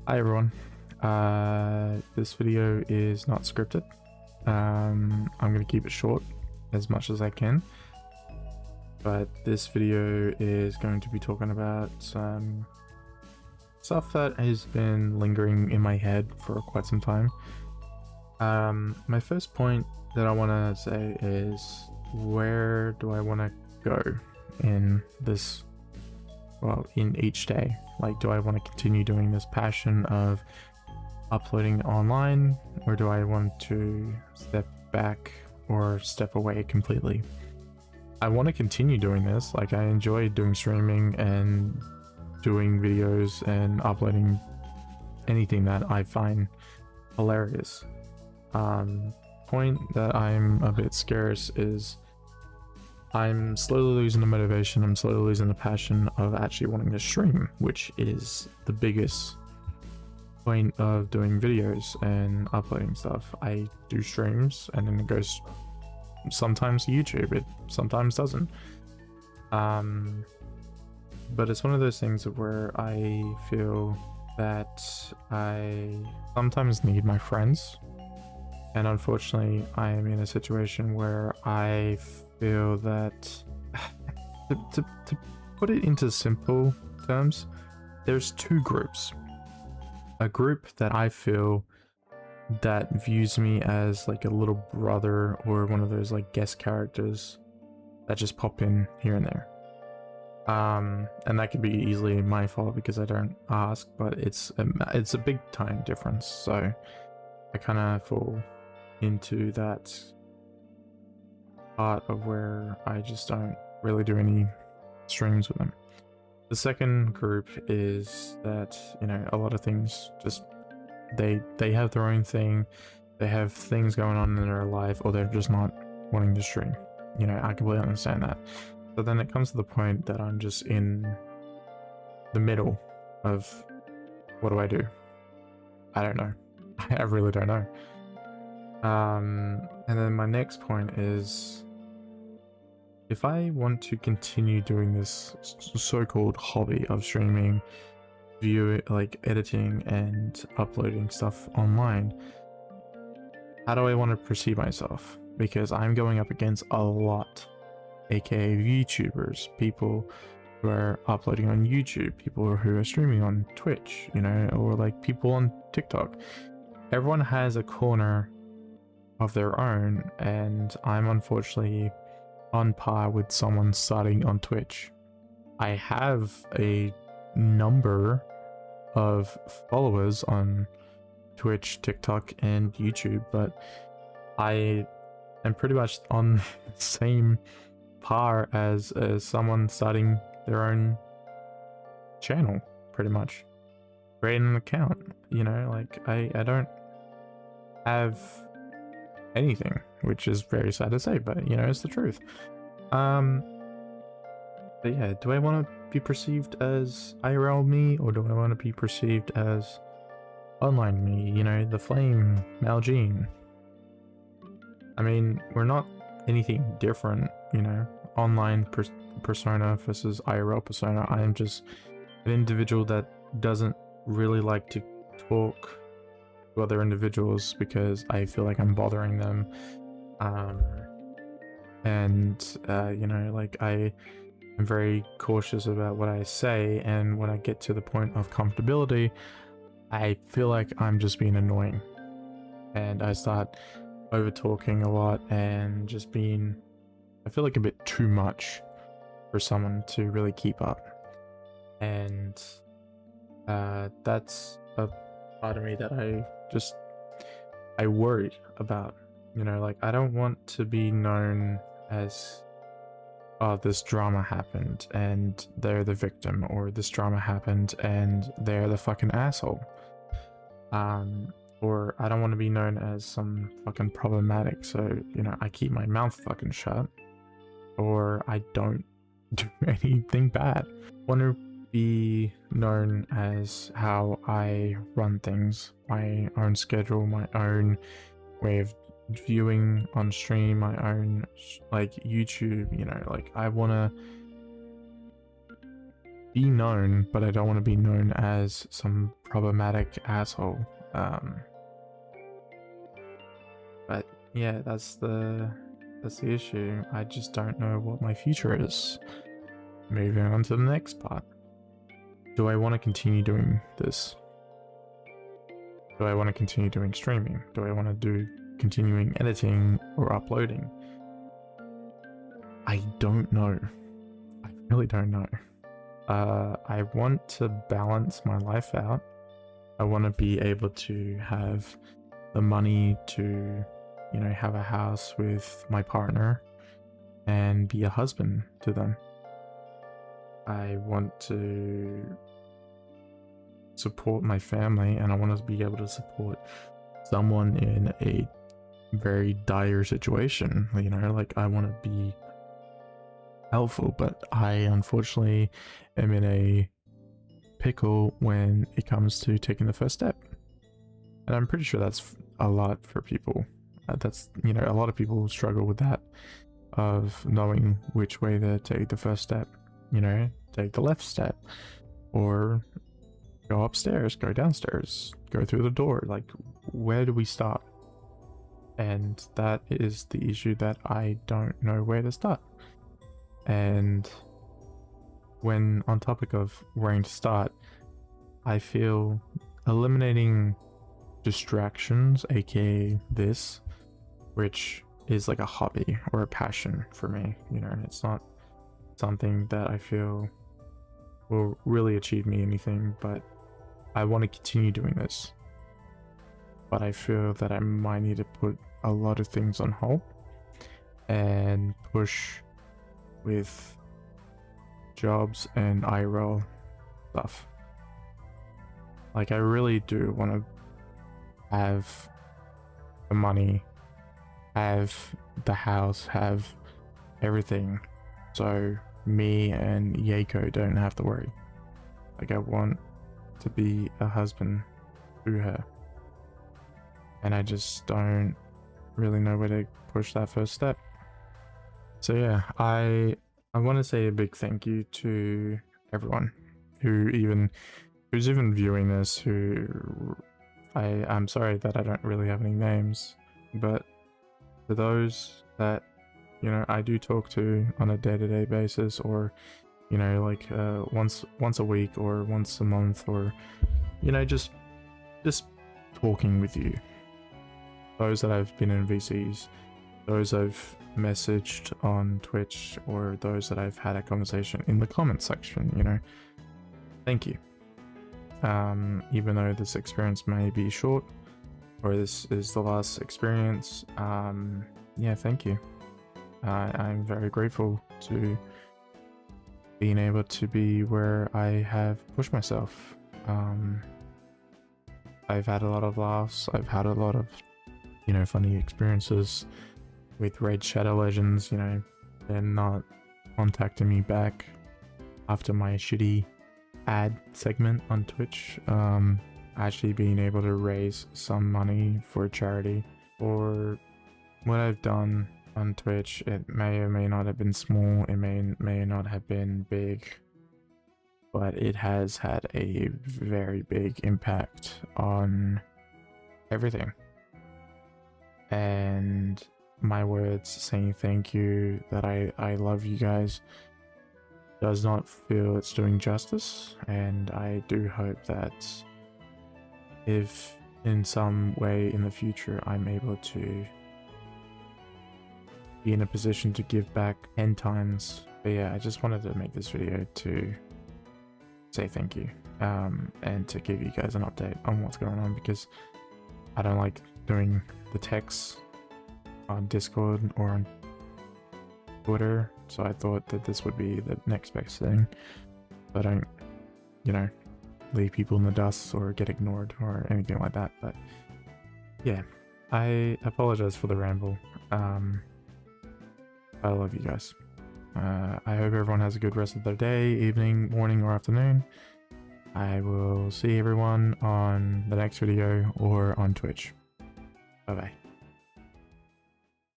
Hi everyone. This video is not scripted. I'm gonna keep it short as much as I can. But this video is going to be talking about some stuff that has been lingering in my head for quite some time. My first point that I want to say is, where do I want to go in this, well, in each day? Like, do I want to continue doing this passion of uploading online, or do I want to step back or step away completely? I want to continue doing this. Like, I enjoy doing streaming and doing videos and uploading anything that I find hilarious. Point that I'm a bit scarce is I'm slowly losing the motivation, I'm slowly losing the passion of actually wanting to stream, which is the biggest point of doing videos and uploading stuff. I do streams and then it goes sometimes to YouTube, it sometimes doesn't. But it's one of those things where I feel that I sometimes need my friends, and unfortunately I am in a situation where I feel that to put it into simple terms, there's two groups. A group that I feel that views me as like a little brother or one of those like guest characters that just pop in here and there. And that could be easily my fault because I don't ask, but it's a big time difference, so I kind of fall into that part of where I just don't really do any streams with them. The second group is that, you know, a lot of things just they have their own thing, they have things going on in their life, or they're just not wanting to stream. You know, I completely understand that. So then it comes to the point that I'm just in the middle of, what do I do? I don't know. I really don't know. And then my next point is, if I want to continue doing this so-called hobby of streaming, like editing and uploading stuff online, how do I want to perceive myself? Because I'm going up against a lot, aka YouTubers, people who are uploading on YouTube, people who are streaming on Twitch, you know, or like people on TikTok. Everyone has a corner of their own, and I'm unfortunately on par with someone starting on Twitch. I have a number of followers on Twitch, TikTok, and YouTube, but I am pretty much on the same par as someone starting their own channel, pretty much. Creating an account, you know, like I don't have anything, which is very sad to say, but you know, it's the truth. But yeah, do I want to be perceived as IRL me, or do I want to be perceived as online me, you know, the flame, Malgene? I mean, we're not anything different, you know, online persona versus IRL persona. I am just an individual that doesn't really like to talk to other individuals because I feel like I'm bothering them. You know, like I'm very cautious about what I say, and when I get to the point of comfortability, I feel like I'm just being annoying, and I start over talking a lot and just being, I feel like, a bit too much for someone to really keep up. And that's a part of me that I worry about, you know, like I don't want to be known as, oh, this drama happened and they're the victim, or this drama happened and they're the fucking asshole. Or I don't want to be known as some fucking problematic, so, you know, I keep my mouth fucking shut, or I don't do anything bad. I want to be known as how I run things, my own schedule, my own way of viewing on stream, my own like YouTube, you know, like I want to be known, but I don't want to be known as some problematic asshole. But yeah, that's the issue. I just don't know what my future is. Moving on to the next part. Do I want to continue doing this? Do I want to continue doing streaming? Do I want to do continuing editing or uploading? I don't know. I really don't know. I want to balance my life out. I want to be able to have the money to, you know, have a house with my partner and be a husband to them. I want to support my family, and I want to be able to support someone in a very dire situation. You know, like, I want to be helpful, but I unfortunately am in a pickle when it comes to taking the first step. And I'm pretty sure that's a lot for people. That's, you know, a lot of people struggle with that, of knowing which way to take the first step. You know, take the left step, or go upstairs, go downstairs, go through the door. Like, where do we start? And that is the issue, that I don't know where to start. And when on topic of where to start, I feel eliminating distractions, aka this, which is like a hobby or a passion for me, you know, and it's not something that I feel will really achieve me anything, but I want to continue doing this. But I feel that I might need to put a lot of things on hold and push with jobs and IRL stuff. Like, I really do want to have the money, have the house, have everything, so me and Yako don't have to worry. Like, I want to be a husband to her, and I just don't really know where to push that first step. So yeah, I want to say a big thank you to everyone who's even viewing this. I'm sorry that I don't really have any names, but to those that, you know, I do talk to on a day-to-day basis, or, you know, like once a week or once a month, or, you know, just talking with you. Those that I've been in VCs, those I've messaged on Twitch, or those that I've had a conversation in the comment section, you know, thank you. Even though this experience may be short, or this is the last experience, yeah, thank you. I'm very grateful to being able to be where I have pushed myself. I've had a lot of laughs, I've had a lot of, you know, funny experiences with Raid Shadow Legends. You know, they're not contacting me back after my shitty ad segment on Twitch. Actually being able to raise some money for a charity, or what I've done on Twitch. It may or may not have been small, it may not have been big, but it has had a very big impact on everything. And my words saying thank you, that I love you guys, does not feel it's doing justice. And I do hope that if in some way in the future I'm able to be in a position to give back 10 times. But yeah, I just wanted to make this video to say thank you, and to give you guys an update on what's going on, because I don't like doing the texts on Discord or on Twitter, so I thought that this would be the next best thing, so I don't, you know, leave people in the dust or get ignored or anything like that. But yeah, I apologize for the ramble. I love you guys. I hope everyone has a good rest of their day, evening, morning, or afternoon. I will see everyone on the next video or on Twitch. Bye bye.